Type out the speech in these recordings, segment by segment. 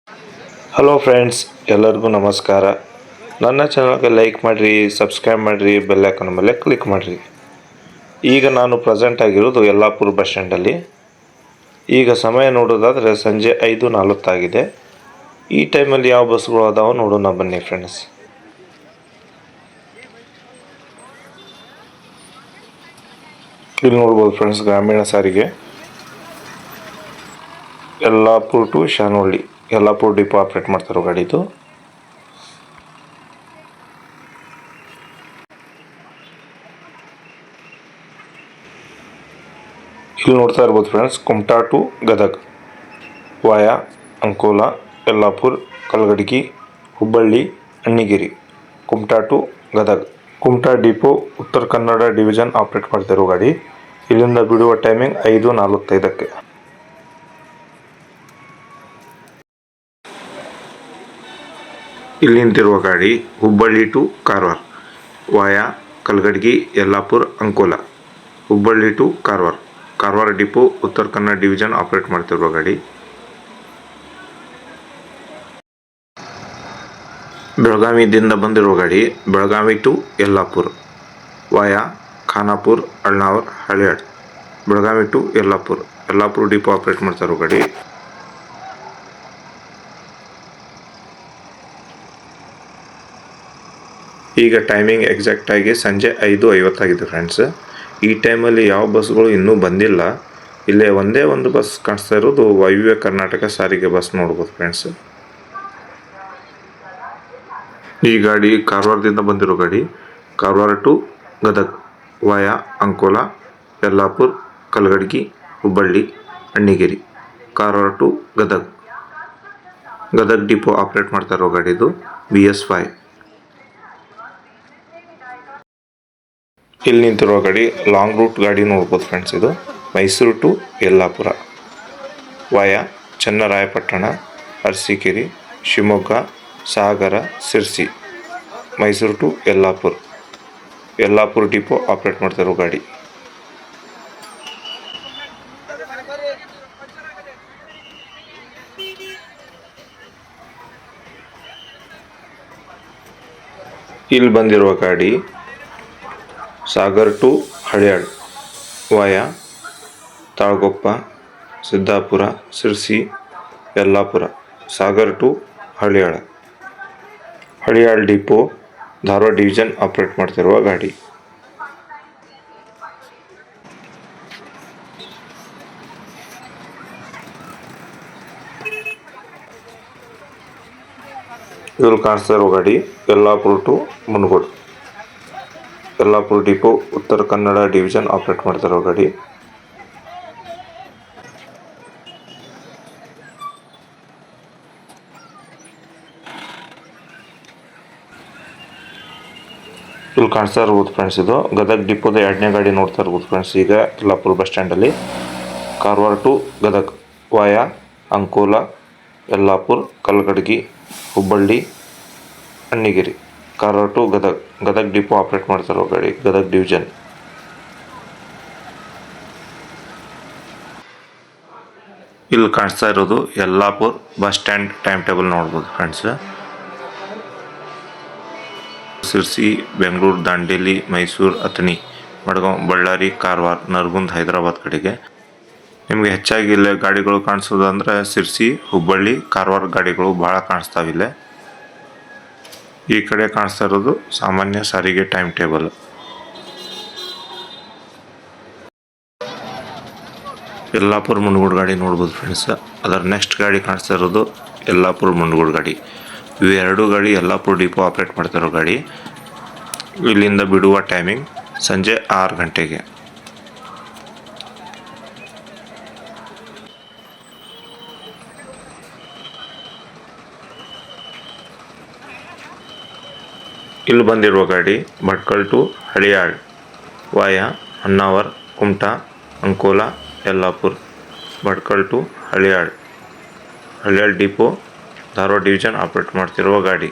Hello friends, ಎಲ್ಲರಿಗೂ ನಮಸ್ಕಾರ. ನನ್ನ ಚಾನಲ್ಗೆ ಲೈಕ್ ಮಾಡಿರಿ, ಸಬ್ಸ್ಕ್ರೈಬ್ ಮಾಡಿರಿ, ಬೆಲ್ ಐಕಾನ್ ಮೇಲೆ ಕ್ಲಿಕ್ ಮಾಡಿರಿ. ಈಗ ನಾನು ಪ್ರೆಸೆಂಟ್ ಆಗಿರೋದು ಯಲ್ಲಾಪುರ ಬಸ್ ಸ್ಟ್ಯಾಂಡಲ್ಲಿ. ಈಗ ಸಮಯ ನೋಡೋದಾದರೆ ಸಂಜೆ 5:40 ಆಗಿದೆ. ಈ ಟೈಮಲ್ಲಿ ಯಾವ ಬಸ್ಗಳು ಅದಾವ ನೋಡೋಣ ಬನ್ನಿ ಫ್ರೆಂಡ್ಸ್. ಇಲ್ಲಿ ನೋಡ್ಬೋದು ಫ್ರೆಂಡ್ಸ್, ಗ್ರಾಮೀಣ ಸಾರಿಗೆ Yellapur to Shanavalli, Yellapur depot operate ಮಾಡ್ತಾರೋ ಗಾಡಿದು. ಇಲ್ಲಿ ನೋಡ್ತಾ ಇರ್ಬೋದು friends, Kumta to Gadag via Ankola, Yellapur, Kalghatgi, Hubballi, Annigeri, Kumta to Gadag. Kumta depot Uttara Kannada division operate ಮಾಡ್ತಿರೋ ಗಾಡಿ. ಇಲ್ಲಿಂದ ಬಿಡುವ ಟೈಮಿಂಗ್ 5:45. ಇಲ್ಲಿ ನಿಂತಿರುವ ಗಾಡಿ Hubballi to Karwar via Kalghatgi, Yellapur, Ankola, Hubballi to Karwar. Karwar depot Uttara Kannada division operate ಮಾಡ್ತಿರುವ ಗಾಡಿ. ಬೆಳಗಾವಿದಿಂದ ಬಂದಿರುವ ಗಾಡಿ Belagavi to Yellapur via Khanapur, Alnavar, Haliyal. Belagavi to Yellapur, Yellapur depot operate ಮಾಡ್ತಿರೋ ಗಾಡಿ. ಈಗ ಟೈಮಿಂಗ್ ಎಕ್ಸಾಕ್ಟಾಗಿ ಸಂಜೆ 5:50 ಆಗಿದೆ ಫ್ರೆಂಡ್ಸ್. ಈ ಟೈಮಲ್ಲಿ ಯಾವ ಬಸ್ಗಳು ಇನ್ನೂ ಬಂದಿಲ್ಲ. ಇಲ್ಲೇ ಒಂದೇ ಒಂದು ಬಸ್ ಕಾಣಿಸ್ತಾ ಇರೋದು ವಾಯುವ್ಯ ಕರ್ನಾಟಕ ಸಾರಿಗೆ ಬಸ್ ನೋಡ್ಬೋದು ಫ್ರೆಂಡ್ಸ್. ಈ ಗಾಡಿ ಕಾರವಾರದಿಂದ ಬಂದಿರೋ ಗಾಡಿ. Karwar to Gadag via Ankola, Yellapur, Kalghatgi, Hubballi, Annigeri. Karwar to Gadag. Gadag depot operate ಮಾಡ್ತಾ ಇರೋ ಗಾಡಿದು BS5. ಇಲ್ಲಿ ನಿಂತಿರೋ ಗಾಡಿ ಲಾಂಗ್ ರೂಟ್ ಗಾಡಿ ನೋಡ್ಬೋದು ಫ್ರೆಂಡ್ಸ್. ಇದು Mysuru to Yellapur via Channarayapatna, Arsikere, Shivamogga, Sagara, Sirsi. Mysuru to Yellapur, Yellapur depot operate ಮಾಡ್ತಿರೋ ಗಾಡಿ. ಇಲ್ಲಿ ಬಂದಿರುವ ಗಾಡಿ Sagar to Haliyal via Talaguppa, Siddapur, Sirsi, Yellapur. Sagar to Haliyal, Haliyal depot Dharwad division operate ಮಾಡ್ತಿರುವ ಗಾಡಿ. ಇದ್ರಲ್ಲಿ ಕಾಣಿಸ್ತಾ ಇರೋ ಗಾಡಿ Yellapur to Mundgod, Yellapur depot Uttara Kannada division operate ಮಾಡ್ತಿರೋ ಗಾಡಿ. ಇಲ್ಲಿ ಕಾಣಿಸ್ತಾ ಇರ್ಬೋದು ಫ್ರೆಂಡ್ಸ್, ಇದು ಗದಗ್ ಡಿಪೋದ 2ನೇ ಗಾಡಿ ನೋಡ್ತಾ ಇರ್ಬೋದು ಫ್ರೆಂಡ್ಸ್. ಈಗ ಯಲ್ಲಾಪುರ ಬಸ್ ಸ್ಟ್ಯಾಂಡಲ್ಲಿ Karwar to Gadag via Ankola, Yellapur, Kalghatgi, Hubballi, Annigeri. Karwar to Gadag, Gadag depot operate ಮಾಡ್ತಿರೋ ಗಾಡಿ, ಗದಗ್ ಡಿವಿಷನ್. ಇಲ್ಲಿ ಕಾಣಿಸ್ತಾ ಇರೋದು Yellapur bus stand time table ನೋಡ್ಬೋದು ಫ್ರೆಂಡ್ಸ್. ಸಿರ್ಸಿ, ಬೆಂಗಳೂರು, ದಾಂಡೇಲಿ, ಮೈಸೂರು, ಅಥಣಿ, ಮಡ್ಗಾಂವ್, ಬಳ್ಳಾರಿ, ಕಾರವಾರ, ನರಗುಂದ, ಹೈದರಾಬಾದ್ ಕಡೆಗೆ. ನಿಮಗೆ ಹೆಚ್ಚಾಗಿ ಇಲ್ಲೇ ಗಾಡಿಗಳು ಕಾಣಿಸೋದು ಅಂದರೆ ಸಿರ್ಸಿ, ಹುಬ್ಬಳ್ಳಿ, ಕಾರವಾರ ಗಾಡಿಗಳು ಭಾಳ ಕಾಣಿಸ್ತಾವಿಲ್ಲೇ. ಈ ಕಡೆ ಕಾಣಿಸ್ತಾ ಇರೋದು ಸಾಮಾನ್ಯ ಸಾರಿಗೆ ಟೈಮ್ ಟೇಬಲ್. ಯಲ್ಲಾಪುರ ಮುನಗೋಡು ಗಾಡಿ ನೋಡ್ಬೋದು ಫ್ರೆಂಡ್ಸ್. ಅದರ ನೆಕ್ಸ್ಟ್ ಗಾಡಿ ಕಾಣಿಸ್ತಾ ಇರೋದು ಯಲ್ಲಾಪುರ ಮುನಗೋಡು ಗಾಡಿ. ಇವು 2 ಗಾಡಿ ಯಲ್ಲಾಪುರ ಡಿಪೋ ಆಪ್ರೇಟ್ ಮಾಡ್ತಿರೋ ಗಾಡಿ. ಇಲ್ಲಿಂದ ಬಿಡುವ ಟೈಮಿಂಗ್ ಸಂಜೆ 6 ಗಂಟೆಗೆ. ಇಲ್ಲಿ ಬಂದಿರುವ ಗಾಡಿ Bhatkal to Haliyal via Honnavar, Kumta, Ankola, Yellapur. Bhatkal to Haliyal, Haliyal depot Dharwad division operate ಮಾಡ್ತಿರುವ ಗಾಡಿ.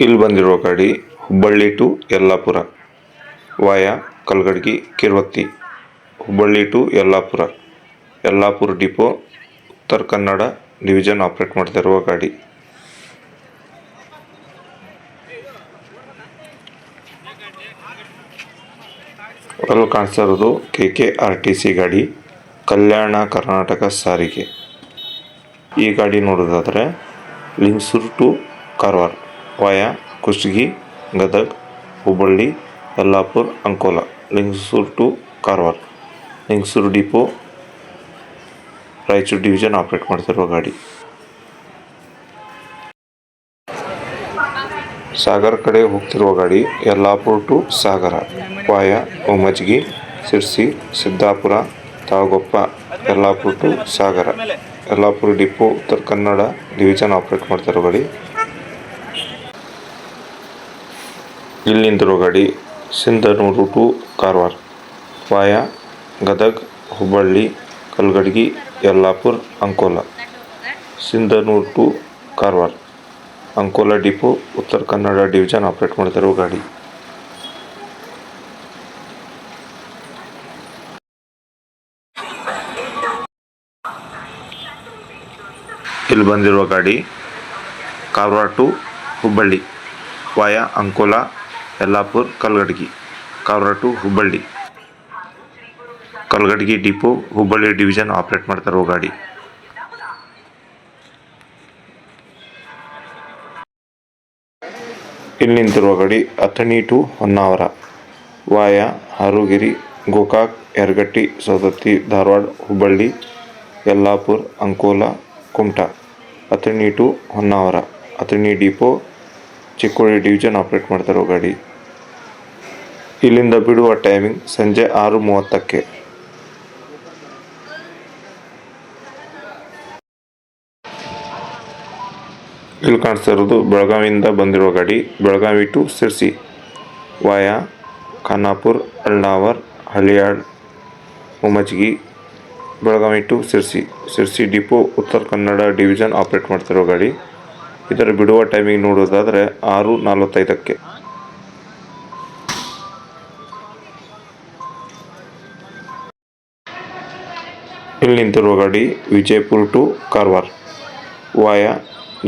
ಇಲ್ಲಿ ಬಂದಿರುವ ಗಾಡಿ Hubballi to Yellapur via Kalghatgi Kirwatti. Hubballi to Yellapur, Yellapur depot, Uttara Kannada division operate ಮಾಡ್ತಿರುವ ಗಾಡಿ. ಅಲ್ಲಿ ಕಾಣಿಸ್ತಾ ಇರೋದು KKRTC ಗಾಡಿ, ಕಲ್ಯಾಣ ಕರ್ನಾಟಕ ಸಾರಿಗೆ. ಈ ಗಾಡಿ ನೋಡೋದಾದರೆ Lingsugur to Karwar via Kushtagi, Gadag, Hubballi, Yellapur, Ankola. Lingsugur to Karwar, Lingsugur depot, Raichur division operate ಮಾಡ್ತಿರುವ ಗಾಡಿ. ಸಾಗರ ಕಡೆ ಹೋಗ್ತಿರುವ ಗಾಡಿ Yellapur to Sagara via Ummachgi, Sirsi, Siddapur, Talaguppa. Yellapur to Sagara, Yellapur depot, Uttara Kannada division operate ಮಾಡ್ತಿರೋ ಗಾಡಿ. ಇಲ್ಲಿ ನಿಂತಿರೋ ಗಾಡಿ Sindhanur to Karwar via Gadag, Hubballi, Kalghatgi, Yellapur, Ankola. Sindhanur to Karwar, Ankola depot, Uttara Kannada division operate ಮಾಡ್ತಿರೋ ಗಾಡಿ. ಇಲ್ಲಿ ಬಂದಿರುವ ಗಾಡಿ Karwar to Hubballi via Ankola, Yellapur, Kalghatgi. Karwar to Hubballi, Kalghatgi depot, Hubballi division operate ಮಾಡ್ತಿರೋ ಗಾಡಿ. ಇಲ್ಲಿ ನಿಂತಿರುವ ಗಾಡಿ Athani to Honnavar via Harugeri, Gokak, Yaragatti, Savadatti, Dharwad, Hubballi, Yellapur, Ankola, Kumta. Athani to Honnavar, Athani depot, Chikkodi division operate ಮಾಡ್ತಿರೋ ಗಾಡಿ. ಇಲ್ಲಿಂದ ಬಿಡುವ ಟೈಮಿಂಗ್ ಸಂಜೆ 6:30ಕ್ಕೆ. ಇಲ್ಲಿ ಕಾಣಿಸ್ತಾ ಇರೋದು ಬೆಳಗಾವಿಯಿಂದ ಬಂದಿರೋ ಗಾಡಿ Belagavi to Sirsi via Khanapur, Alnavar, Haliyal, Ummachgi. Belagavi to Sirsi, Sirsi depot, Uttara Kannada division operate ಮಾಡ್ತಿರೋ ಗಾಡಿ. ಇದರ ಬಿಡುವ ಟೈಮಿಂಗ್ ನೋಡೋದಾದರೆ 6:45ಕ್ಕೆ. ಇಲ್ಲಿ ನಿಂತಿರುವ ಗಾಡಿ Vijayapura to Karwar via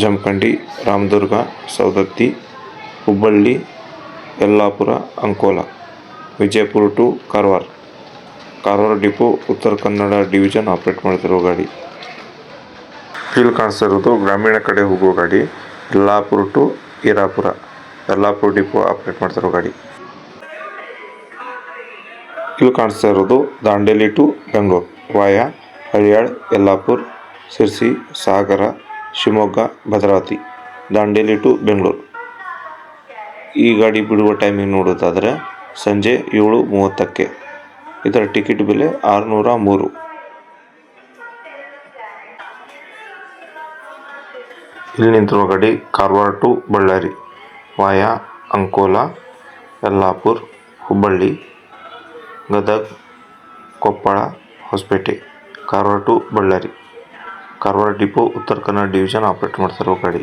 Jamkhandi, Ramdurg, Savadatti, Hubballi, Yellapur, Ankola. Vijayapura to Karwar, Karwar depot, Uttara Kannada division operate ಮಾಡ್ತಿರೋ ಗಾಡಿ. ಇಲ್ಲಿ ಕಾಣಿಸ್ತಾ ಇರೋದು ಗ್ರಾಮೀಣ ಕಡೆ ಹೋಗೋ ಗಾಡಿ Yellapur to Hirapur, Yellapur depot operate ಮಾಡ್ತಿರೋ ಗಾಡಿ. ಇಲ್ಲಿ ಕಾಣಿಸ್ತಾ ಇರೋದು Dandeli to Bengaluru via Haliyal, Yellapur, Sirsi, Sagara, Shivamogga, Bhadravati. Dandeli to Bengaluru. ಈ ಗಾಡಿ ಬಿಡುವ ಟೈಮಿಂಗ್ ನೋಡೋದಾದರೆ ಸಂಜೆ 7:30ಕ್ಕೆ. ಇದರ ಟಿಕೆಟ್ ಬೆಲೆ 603. ಇಲ್ಲಿ ನಿಂತಿರುವ ಗಾಡಿ Karwar to Ballari via Ankola, Yellapur, Hubballi, Gadag, Koppal, Hosapete. Karwar to Ballari, Karwar depot, Uttara Kannada division operate ಮಾಡ್ತಿರೋ ಗಾಡಿ.